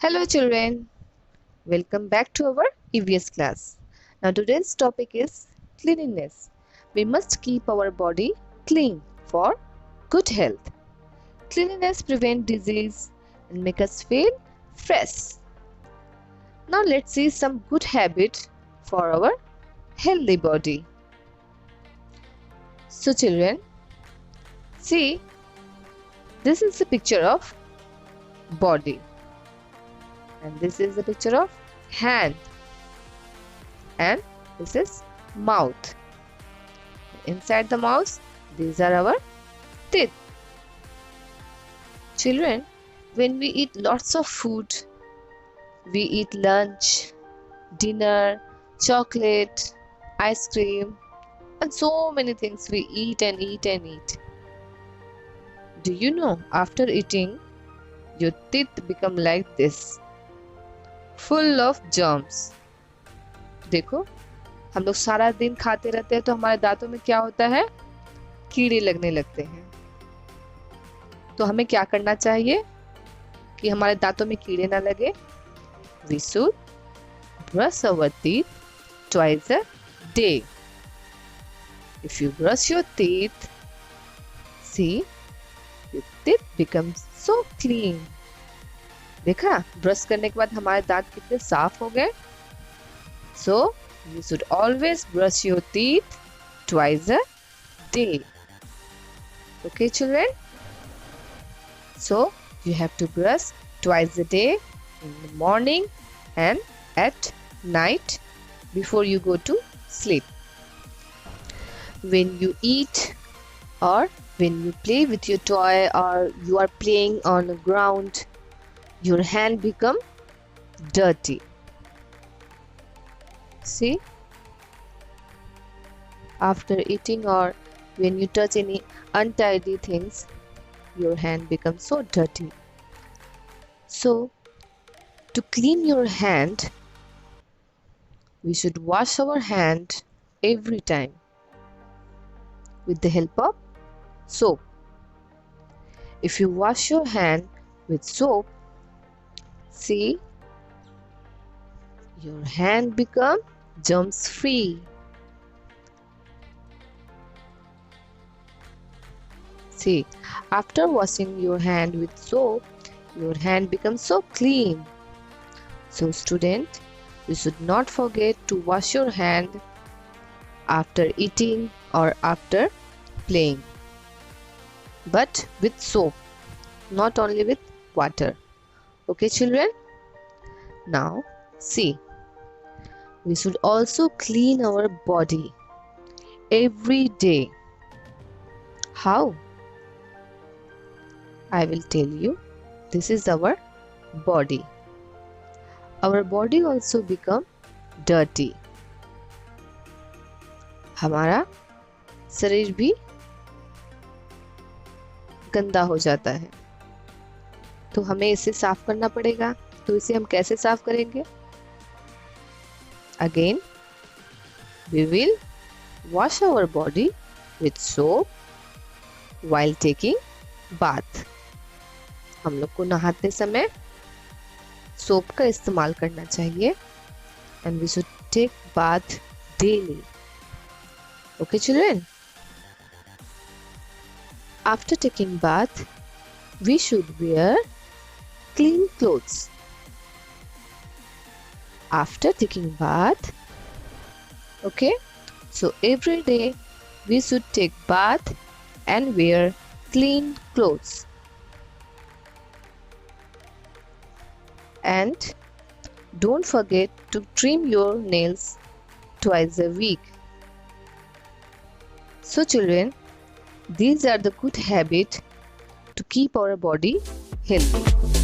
Hello children, welcome back to our EVS class. Now today's topic is cleanliness. We must keep our body clean for good health. Cleanliness prevents disease and make us feel fresh. Now let's see some good habits for our healthy body. So children, see, this is a picture of body. And this is the picture of hand, and this is mouth. Inside the mouth, these are our teeth. Children, when we eat lots of food, we eat lunch, dinner, chocolate, ice cream, and so many things we eat and eat and eat. Do you know, after eating, your teeth become like this, full of germs. देखो, हम लोग सारा दिन खाते रहते हैं तो हमारे दांतों में क्या होता है? कीड़े लगने लगते हैं। तो हमें क्या करना चाहिए कि हमारे दांतों में कीड़े ना लगे? We should brush our teeth twice a day. If you brush your teeth, see, your teeth becomes so clean. देखा, ब्रश करने के बाद हमारे दांत कितने साफ हो गए. So you should always brush your teeth twice a day. Okay children, so you have to brush twice a day, in the morning and at night before you go to sleep. When you eat or when you play with your toy or you are playing on the ground, your hand become dirty. See, after eating or when you touch any untidy things, your hand becomes so dirty. So to clean your hand, we should wash our hand every time with the help of soap. If you wash your hand with soap, see, your hand become germs free. See, after washing your hand with soap, your hand becomes so clean. So student, you should not forget to wash your hand after eating or after playing, but with soap, not only with water. Okay children, now see, we should also clean our body every day. How? I will tell you. This is our body. Our body also become dirty. हमारा शरीर भी गंदा हो जाता है, तो हमें इसे साफ करना पड़ेगा. तो इसे हम कैसे साफ करेंगे? Again, we will wash our body with soap while taking bath. हम लोग को नहाते समय सोप का इस्तेमाल करना चाहिए. And we should take bath daily. Okay children? After taking bath, we should wear clean clothes. After taking bath, okay, so every day we should take bath and wear clean clothes. And don't forget to trim your nails twice a week. So children, these are the good habits to keep our body healthy.